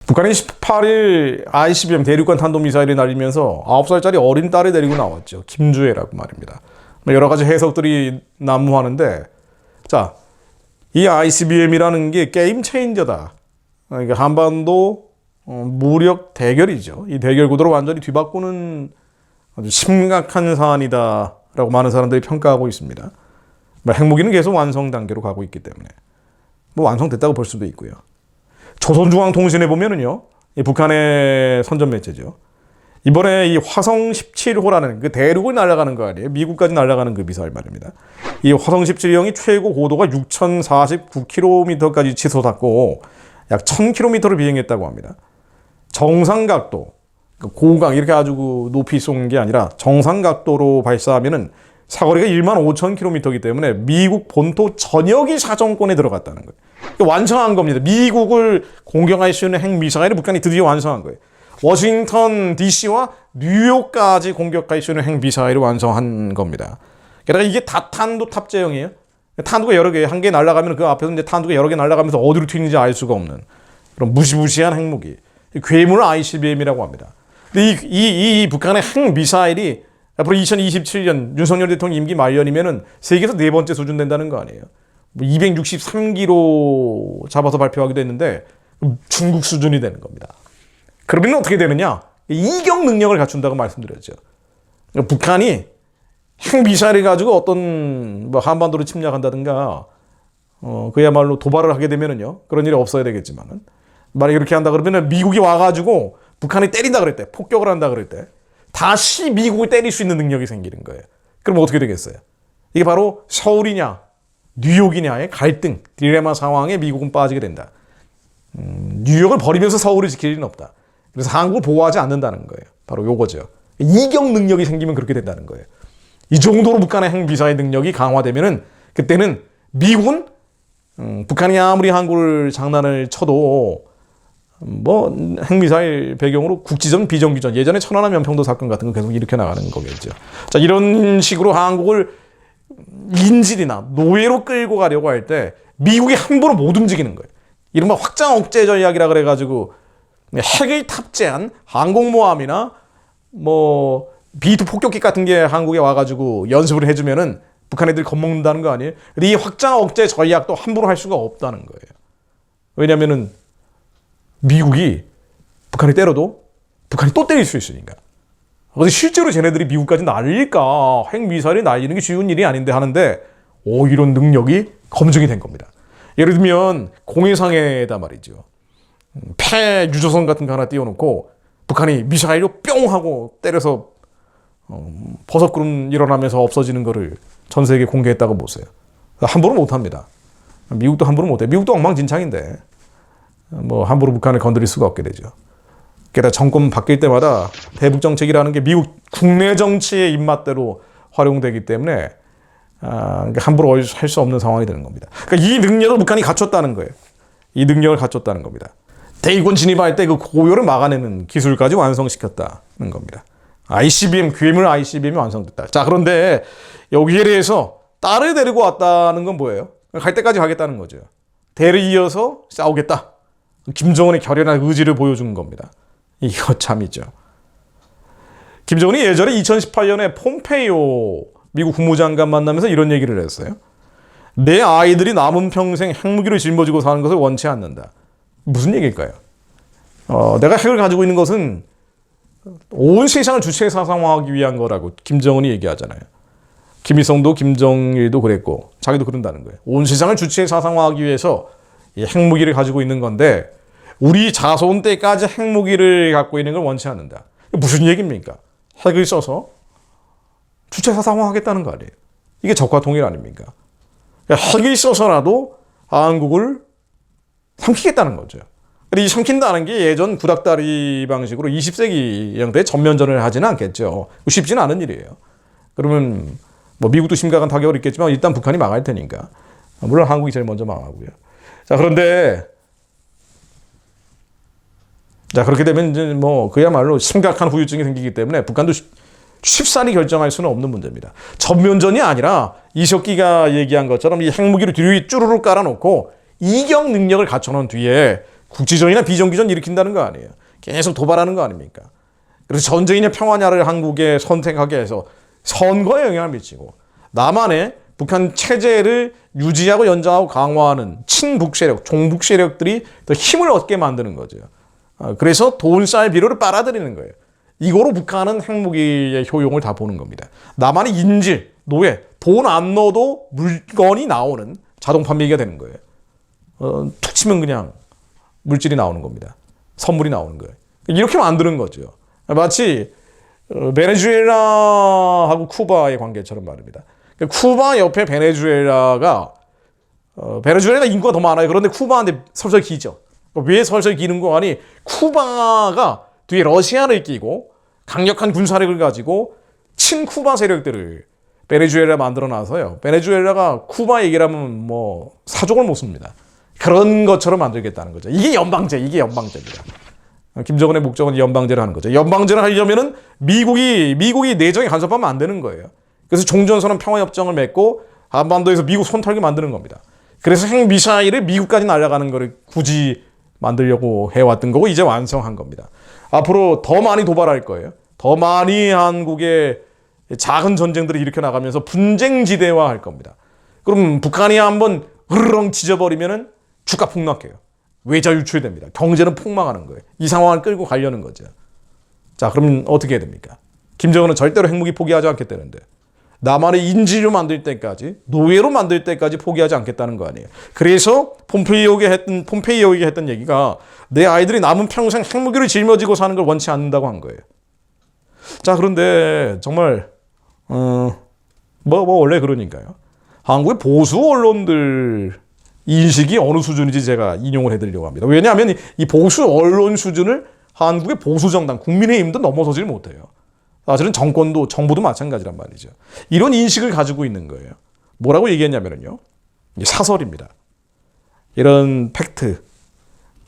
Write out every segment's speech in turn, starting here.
북한이 18일 ICBM 대륙간 탄도미사일을 날리면서 9살짜리 어린 딸을 데리고 나왔죠. 김주혜라고 말입니다. 여러 가지 해석들이 난무하는데, 자, 이 ICBM이라는 게 게임 체인저다. 그러니까 한반도 무력 대결이죠. 이 대결 구도를 완전히 뒤바꾸는 아주 심각한 사안이다라고 많은 사람들이 평가하고 있습니다. 핵무기는 계속 완성 단계로 가고 있기 때문에 뭐 완성됐다고 볼 수도 있고요. 조선중앙통신에 보면은요, 이 북한의 선전 매체죠. 이번에 이 화성 17호라는 그 대륙을 날아가는 거 아니에요? 미국까지 날아가는 그 미사일 말입니다. 이 화성 17형이 최고 고도가 6,049km까지 치솟았고 약 1,000km를 비행했다고 합니다. 정상 각도, 고강 이렇게 아주 높이 쏜 게 아니라 정상 각도로 발사하면은 사거리가 15,000km이기 때문에 미국 본토 전역이 사정권에 들어갔다는 거예요. 완성한 겁니다. 미국을 공격할 수 있는 핵미사일을 북한이 드디어 완성한 거예요. 워싱턴 DC와 뉴욕까지 공격할 수 있는 핵미사일을 완성한 겁니다. 게다가 이게 다 탄도 탑재형이에요. 탄두가 여러 개, 한 개 날아가면 그 앞에서 이제 탄두가 여러 개 날아가면서 어디로 튀는지 알 수가 없는 그런 무시무시한 핵무기. 괴물 ICBM이라고 합니다. 근데 이 북한의 핵미사일이 앞으로 2027년 윤석열 대통령 임기 말년이면은 세계에서 네 번째 수준 된다는 거 아니에요. 263kg 잡아서 발표하기도 했는데 중국 수준이 되는 겁니다. 그러면 어떻게 되느냐? 이격 능력을 갖춘다고 말씀드렸죠. 그러니까 북한이 핵미사일을 가지고 어떤 뭐 한반도를 침략한다든가 그야말로 도발을 하게 되면은요, 그런 일이 없어야 되겠지만은 만약에 이렇게 한다 그러면은 미국이 와가지고 북한이 때린다 그럴 때, 폭격을 한다 그럴 때 다시 미국을 때릴 수 있는 능력이 생기는 거예요. 그럼 어떻게 되겠어요? 이게 바로 서울이냐 뉴욕이냐의 갈등, 딜레마 상황에 미국은 빠지게 된다. 뉴욕을 버리면서 서울을 지킬 일은 없다. 그래서 한국을 보호하지 않는다는 거예요. 바로 요거죠. 이격 능력이 생기면 그렇게 된다는 거예요. 이 정도로 북한의 핵미사일 능력이 강화되면은 그때는 미국은 북한이 아무리 한국을 장난을 쳐도 뭐 핵미사일 배경으로 국지전, 비정규전, 예전에 천안함 연평도 사건 같은 거 계속 일으켜 나가는 거겠죠. 자, 이런 식으로 한국을 인질이나 노예로 끌고 가려고 할 때 미국이 함부로 못 움직이는 거예요. 이른바 확장 억제 전략이라 그래가지고 핵을 탑재한 항공모함이나 뭐 B2 폭격기 같은 게 한국에 와가지고 연습을 해주면은 북한 애들이 겁먹는다는 거 아니에요? 근데 이 확장 억제 전략도 함부로 할 수가 없다는 거예요. 왜냐면은 미국이 북한이 때려도 북한이 또 때릴 수 있으니까. 그래서 실제로 쟤네들이 미국까지 날릴까? 핵미사일이 날리는 게 쉬운 일이 아닌데 하는데 이런 능력이 검증이 된 겁니다. 예를 들면 공해상에다 말이죠. 폐 유조선 같은 거 하나 띄워놓고 북한이 미사일로 뿅 하고 때려서 버섯구름 일어나면서 없어지는 거를 전 세계에 공개했다고 보세요. 함부로 못합니다. 미국도 함부로 못해. 미국도 엉망진창인데 뭐 함부로 북한을 건드릴 수가 없게 되죠. 게다가 정권 바뀔 때마다 대북 정책이라는 게 미국 국내 정치의 입맛대로 활용되기 때문에 함부로 할 수 없는 상황이 되는 겁니다. 그러니까 이 능력을 북한이 갖췄다는 거예요. 이 능력을 갖췄다는 겁니다. 대기권 진입할 때 그 고요를 막아내는 기술까지 완성시켰다는 겁니다. ICBM, 괴물 ICBM이 완성됐다. 자, 그런데 여기에 대해서 딸을 데리고 왔다는 건 뭐예요? 갈 때까지 가겠다는 거죠. 대를 이어서 싸우겠다. 김정은의 결연한 의지를 보여준 겁니다. 이거 참이죠. 김정은이 예전에 2018년에 폼페이오 미국 국무장관 만나면서 이런 얘기를 했어요. 내 아이들이 남은 평생 핵무기를 짊어지고 사는 것을 원치 않는다. 무슨 얘기일까요? 내가 핵을 가지고 있는 것은 온 세상을 주체 사상화하기 위한 거라고 김정은이 얘기하잖아요. 김일성도 김정일도 그랬고 자기도 그런다는 거예요. 온 세상을 주체 사상화하기 위해서 이 핵무기를 가지고 있는 건데 우리 자손 때까지 핵무기를 갖고 있는 걸 원치 않는다. 무슨 얘기입니까? 핵을 써서 주체 사상화하겠다는 거 아니에요. 이게 적화 통일 아닙니까? 그러니까 핵을 써서라도 한국을 삼키겠다는 거죠. 이 삼킨다는 게 예전 구닥다리 방식으로 20세기 형태의 전면전을 하지는 않겠죠. 쉽지는 않은 일이에요. 그러면 뭐 미국도 심각한 타격을 입겠지만 일단 북한이 망할 테니까. 물론 한국이 제일 먼저 망하고요. 자, 그런데 그렇게 되면 이제 뭐 그야말로 심각한 후유증이 생기기 때문에 북한도 쉽사리 결정할 수는 없는 문제입니다. 전면전이 아니라 이석기가 얘기한 것처럼 이 핵무기를 뒤로 쭈루룩 깔아놓고 이격 능력을 갖춰놓은 뒤에 국지전이나 비정기전 일으킨다는 거 아니에요. 계속 도발하는 거 아닙니까? 그래서 전쟁이냐 평화냐를 한국에 선택하게 해서 선거에 영향을 미치고 남한의 북한 체제를 유지하고 연장하고 강화하는 친북 세력, 종북 세력들이 더 힘을 얻게 만드는 거죠. 그래서 돈 쌀 비료를 빨아들이는 거예요. 이거로 북한은 핵무기의 효용을 다 보는 겁니다. 남한의 인질, 노예, 돈 안 넣어도 물건이 나오는 자동 판매기가 되는 거예요. 툭 치면 그냥 물질이 나오는 겁니다. 선물이 나오는 거예요. 이렇게 만드는 거죠. 마치 베네수엘라하고 쿠바의 관계처럼 말입니다. 쿠바 옆에 베네수엘라가 인구가 더 많아요. 그런데 쿠바한테 설설 기죠. 왜 설설 기는 거 아니? 쿠바가 뒤에 러시아를 끼고 강력한 군사력을 가지고 친쿠바 세력들을 베네수엘라 만들어 놔서요. 베네수엘라가 쿠바 얘기를 하면 뭐 사족을 못 씁니다. 그런 것처럼 만들겠다는 거죠. 이게 연방제입니다. 김정은의 목적은 연방제를 하는 거죠. 연방제를 하려면은 미국이 내정에 간섭하면 안 되는 거예요. 그래서 종전선언 평화협정을 맺고 한반도에서 미국 손털게 만드는 겁니다. 그래서 핵미사일을 미국까지 날아가는 거를 굳이 만들려고 해왔던 거고 이제 완성한 겁니다. 앞으로 더 많이 도발할 거예요. 더 많이 한국의 작은 전쟁들을 일으켜 나가면서 분쟁지대화 할 겁니다. 그럼 북한이 한번 으르렁 지져버리면은 주가 폭락해요. 외자 유출됩니다. 경제는 폭망하는 거예요. 이 상황을 끌고 가려는 거죠. 자, 그럼 어떻게 해야 됩니까? 김정은은 절대로 핵무기 포기하지 않겠다는데 남한의 인질로 만들 때까지, 노예로 만들 때까지 포기하지 않겠다는 거 아니에요. 그래서 폼페이오에게 했던 얘기가 내 아이들이 남은 평생 핵무기를 짊어지고 사는 걸 원치 않는다고 한 거예요. 자, 그런데 정말 원래 그러니까요. 한국의 보수 언론들 인식이 어느 수준인지 제가 인용을 해드리려고 합니다. 왜냐하면 이 보수 언론 수준을 한국의 보수 정당, 국민의힘도 넘어서질 못해요. 사실은 정권도, 정부도 마찬가지란 말이죠. 이런 인식을 가지고 있는 거예요. 뭐라고 얘기했냐면요. 사설입니다. 이런 팩트.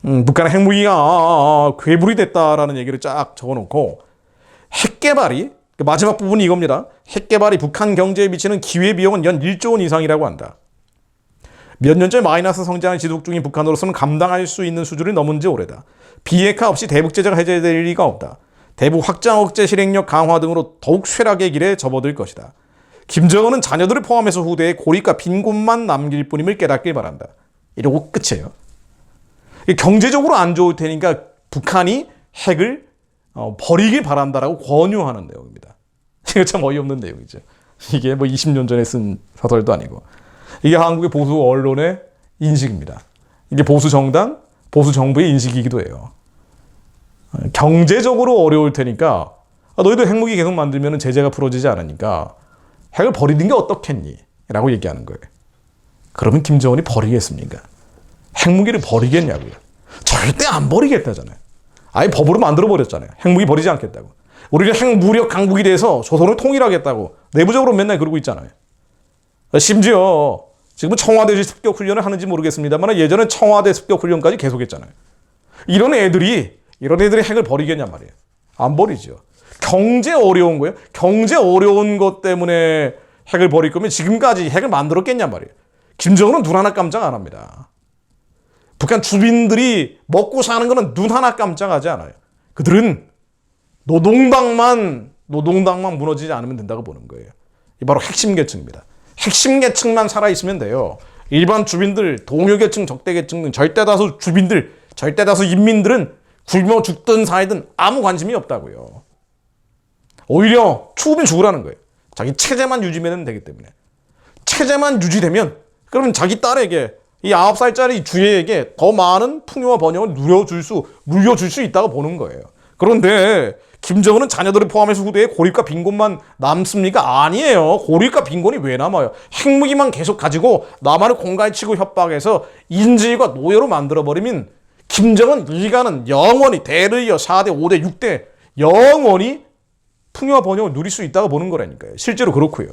북한의 핵무기가 괴물이 됐다라는 얘기를 쫙 적어놓고 핵개발이, 마지막 부분이 이겁니다. 핵개발이 북한 경제에 미치는 기회비용은 연 1조 원 이상이라고 한다. 몇 년째 마이너스 성장을 지속 중인 북한으로서는 감당할 수 있는 수준이 넘은 지 오래다. 비핵화 없이 대북 제재가 해제될 리가 없다. 대북 확장 억제 실행력 강화 등으로 더욱 쇠락의 길에 접어들 것이다. 김정은은 자녀들을 포함해서 후대에 고립과 빈 곳만 남길 뿐임을 깨닫길 바란다. 이러고 끝이에요. 경제적으로 안 좋을 테니까 북한이 핵을 버리길 바란다라고 권유하는 내용입니다. 이거 참 어이없는 내용이죠. 이게 뭐 20년 전에 쓴 사설도 아니고. 이게 한국의 보수 언론의 인식입니다. 이게 보수 정당, 보수 정부의 인식이기도 해요. 경제적으로 어려울 테니까 너희도 핵무기 계속 만들면 제재가 풀어지지 않으니까 핵을 버리는 게 어떻겠니? 라고 얘기하는 거예요. 그러면 김정은이 버리겠습니까? 핵무기를 버리겠냐고요. 절대 안 버리겠다잖아요. 아예 법으로 만들어버렸잖아요. 핵무기 버리지 않겠다고. 우리는 핵무력 강국이 돼서 조선을 통일하겠다고 내부적으로 맨날 그러고 있잖아요. 심지어 지금 청와대 습격 훈련을 하는지 모르겠습니다만 예전에 청와대 습격 훈련까지 계속했잖아요. 이런 애들이 핵을 버리겠냐 말이에요. 안 버리죠. 경제 어려운 거예요. 경제 어려운 것 때문에 핵을 버릴 거면 지금까지 핵을 만들었겠냐 말이에요. 김정은은 눈 하나 깜짝 안 합니다. 북한 주민들이 먹고 사는 거는 눈 하나 깜짝하지 않아요. 그들은 노동당만 무너지지 않으면 된다고 보는 거예요. 이 바로 핵심 계층입니다. 핵심 계층만 살아있으면 돼요. 일반 주민들, 동요계층, 적대계층 등 절대다수 주민들, 절대다수 인민들은 굶어 죽든 살든 아무 관심이 없다고요. 오히려 죽으면 죽으라는 거예요. 자기 체제만 유지면 되기 때문에. 체제만 유지되면 그러면 자기 딸에게 이 9살짜리 주애에게 더 많은 풍요와 번영을 물려줄 수 있다고 보는 거예요. 그런데 김정은은 자녀들을 포함해서 후대에 고립과 빈곤만 남습니까? 아니에요. 고립과 빈곤이 왜 남아요? 핵무기만 계속 가지고 남한을 공갈치고 협박해서 인질과 노예로 만들어버리면 김정은 일가는 영원히 대를 이어 4대, 5대, 6대 영원히 풍요와 번영을 누릴 수 있다고 보는 거라니까요. 실제로 그렇고요.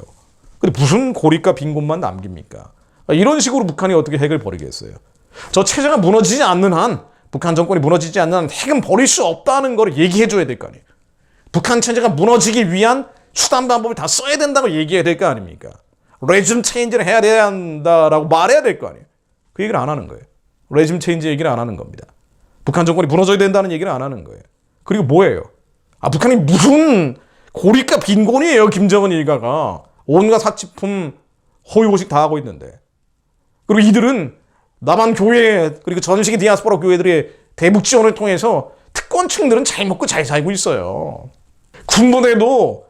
근데 무슨 고립과 빈곤만 남깁니까? 이런 식으로 북한이 어떻게 핵을 버리겠어요? 저 체제가 무너지지 않는 한, 북한 정권이 무너지지 않는 한 핵은 버릴 수 없다는 걸 얘기해 줘야 될 거 아니에요. 북한 체제가 무너지기 위한 수단 방법을 다 써야 된다고 얘기해야 될 거 아닙니까? 레짐 체인지를 해야 된다라고 말해야 될 거 아니에요. 그 얘기를 안 하는 거예요. 레짐 체인지 얘기를 안 하는 겁니다. 북한 정권이 무너져야 된다는 얘기를 안 하는 거예요. 그리고 뭐예요? 북한이 무슨 고립과 빈곤이에요. 김정은 일가가 온갖 사치품 허위호식 다 하고 있는데. 그리고 이들은 남한 교회 그리고 전 세계 디아스포라 교회들의 대북 지원을 통해서 특권층들은 잘 먹고 잘 살고 있어요. 군부대도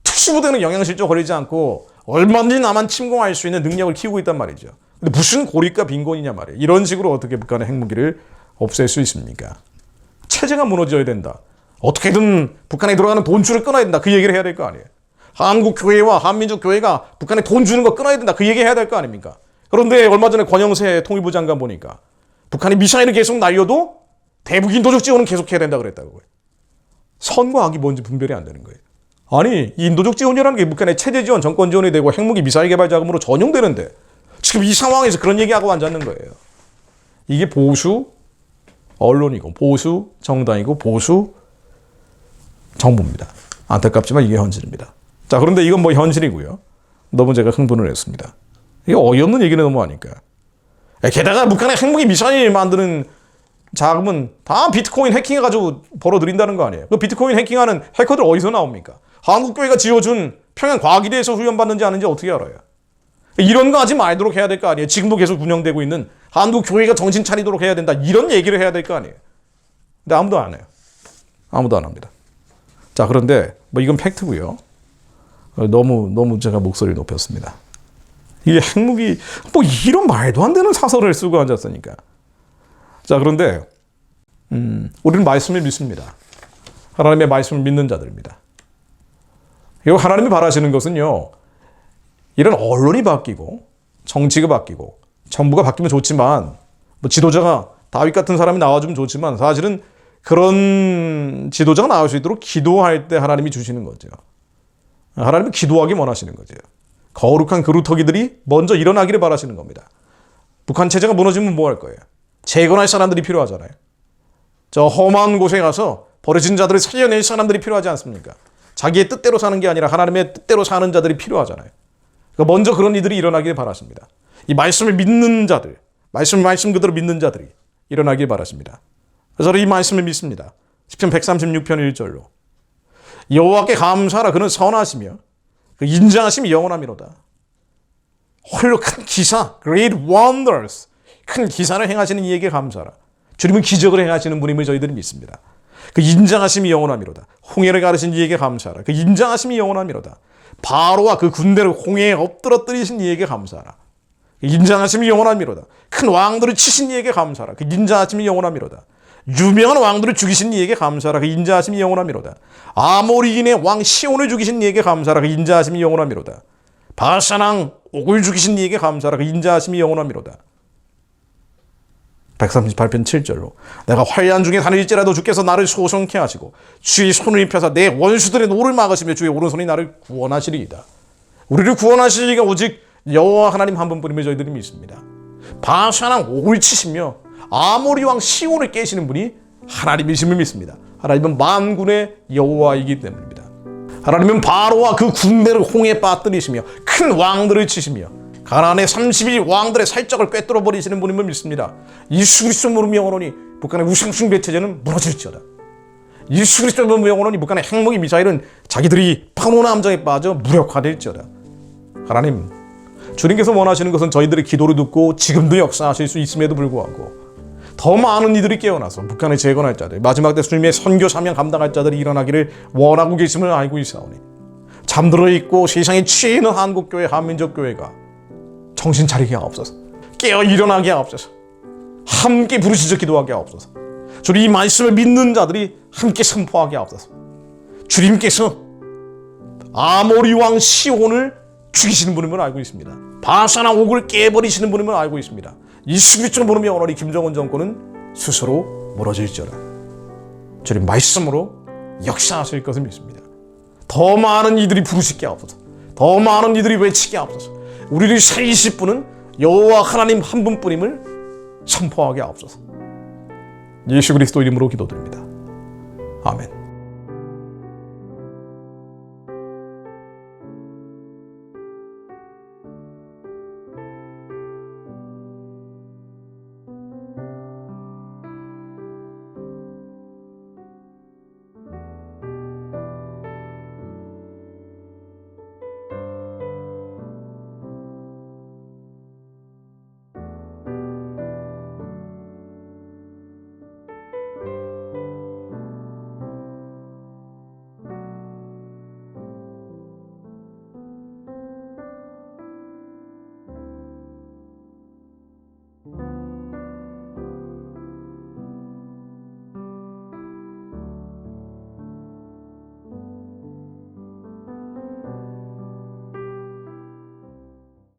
특수부대는 영양실조 걸리지 않고 얼마든지 남한 침공할 수 있는 능력을 키우고 있단 말이죠. 근데 무슨 고립과 빈곤이냐 말이에요. 이런 식으로 어떻게 북한의 핵무기를 없앨 수 있습니까? 체제가 무너져야 된다. 어떻게든 북한에 들어가는 돈줄을 끊어야 된다. 그 얘기를 해야 될 거 아니에요. 한국 교회와 한민족 교회가 북한에 돈 주는 거 끊어야 된다. 그 얘기 해야 될 거 아닙니까? 그런데 얼마 전에 권영세 통일부 장관 보니까 북한이 미사일을 계속 날려도 대북 인도적 지원은 계속해야 된다 그랬다고요. 선과 악이 뭔지 분별이 안 되는 거예요. 아니, 인도적 지원이라는 게 북한의 체제 지원, 정권 지원이 되고 핵무기 미사일 개발 자금으로 전용되는데 지금 이 상황에서 그런 얘기하고 앉았는 거예요. 이게 보수 언론이고 보수 정당이고 보수 정부입니다. 안타깝지만 이게 현실입니다. 자, 그런데 이건 뭐 현실이고요. 너무 제가 흥분을 했습니다. 이게 어이없는 얘기는 너무 하니까. 게다가 북한의 핵무기 미사일 만드는 자금은 다 비트코인 해킹해가지고 벌어들인다는 거 아니에요. 그 비트코인 해킹하는 해커들 어디서 나옵니까? 한국교회가 지어준 평양과학기대에서 훈련받는지 아는지 어떻게 알아요? 이런 거 하지 말도록 해야 될 거 아니에요. 지금도 계속 운영되고 있는 한국교회가 정신 차리도록 해야 된다. 이런 얘기를 해야 될 거 아니에요. 근데 아무도 안 해요. 아무도 안 합니다. 자, 그런데 뭐 이건 팩트고요. 너무 제가 목소리를 높였습니다. 이게 핵무기 뭐 이런 말도 안 되는 사설을 쓰고 앉았으니까. 자, 그런데 우리는 말씀을 믿습니다. 하나님의 말씀을 믿는 자들입니다. 그리고 하나님이 바라시는 것은요, 이런 언론이 바뀌고 정치가 바뀌고 정부가 바뀌면 좋지만 뭐 지도자가 다윗 같은 사람이 나와주면 좋지만 사실은 그런 지도자가 나올 수 있도록 기도할 때 하나님이 주시는 거죠. 하나님은 기도하기 원하시는 거죠. 거룩한 그루터기들이 먼저 일어나기를 바라시는 겁니다. 북한 체제가 무너지면 뭐 할 거예요? 재건할 사람들이 필요하잖아요. 저 험한 곳에 가서 버려진 자들을 살려낼 사람들이 필요하지 않습니까? 자기의 뜻대로 사는 게 아니라 하나님의 뜻대로 사는 자들이 필요하잖아요. 그러니까 먼저 그런 이들이 일어나길 바라십니다. 이 말씀을 믿는 자들, 말씀 그대로 믿는 자들이 일어나길 바라십니다. 그래서 저는 이 말씀을 믿습니다. 시편 136편 1절로 여호와께 감사하라. 그는 선하시며 그 인자하심이 영원함이로다. 홀로 큰 기사, great wonders, 큰 기사를 행하시는 이에게 감사하라. 주님은 기적을 행하시는 분임을 저희들이 믿습니다. 그 인자하심이 영원함이로다. 홍해를 가르신 이에게 감사하라. 그 인자하심이 영원함이로다. 바로와 그 군대를 홍해에 엎드러뜨리신 이에게 감사하라. 그 인자하심이 영원함이로다. 큰 왕들을 치신 이에게 감사하라. 그 인자하심이 영원함이로다. 유명한 왕들을 죽이신 이에게 감사하라. 그 인자하심이 영원함이로다. 아모리인의 왕 시온을 죽이신 이에게 감사하라. 그 인자하심이 영원함이로다. 바산 왕 옥을 죽이신 이에게 감사하라. 그 인자하심이 영원함이로다. 138편 7절로 내가 환난 중에 다닐지라도 주께서 나를 소성케 하시고 주의 손을 입혀서 내 원수들의 노를 막으시며 주의 오른손이 나를 구원하시리이다. 우리를 구원하시리가 오직 여호와 하나님 한 분뿐임을 저희들이 믿습니다. 바산 왕 옥을 치시며 아모리 왕 시온을 깨시는 분이 하나님이심을 믿습니다. 하나님은 만군의 여호와이기 때문입니다. 하나님은 바로와 그 군대를 홍해에 빠뜨리시며 큰 왕들을 치시며 가나안의 30일 왕들의 살적을 꿰뚫어 버리시는 분임을 믿습니다. 예수 그리스도 무릎 영원하니 북한의 우상숭배 체제는 무너질지어다. 예수 그리스도 무릎 영원하니 북한의 핵무기 미사일은 자기들이 파노나 함정에 빠져 무력화될지어다. 하나님, 주님께서 원하시는 것은 저희들의 기도를 듣고 지금도 역사하실 수 있음에도 불구하고 더 많은 이들이 깨어나서 북한을 재건할 자들, 마지막 때 주님의 선교 사명 감당할 자들이 일어나기를 원하고 계심을 알고 있사오니 잠들어 있고 세상에 취해 있는 한국교회, 한민족교회가 정신 차리게 하옵소서. 깨어 일어나게 하옵소서. 함께 부르짖어 기도하게 하옵소서. 주님 이 말씀을 믿는 자들이 함께 선포하게 하옵소서. 주님께서 아모리 왕 시온을 죽이시는 분임을 알고 있습니다. 바산 왕 옥을 깨버리시는 분임을 알고 있습니다. 예수 그리스도 무릎 영원하니 김정은 정권은 스스로 무너질지어다. 주님 말씀으로 역사하실 것을 믿습니다. 더 많은 이들이 부르짖게 하옵소서. 더 많은 이들이 외치게 하옵소서. 우리를 살리실 분은 여호와 하나님 한 분뿐임을 선포하게 하옵소서. 예수 그리스도 이름으로 기도드립니다. 아멘.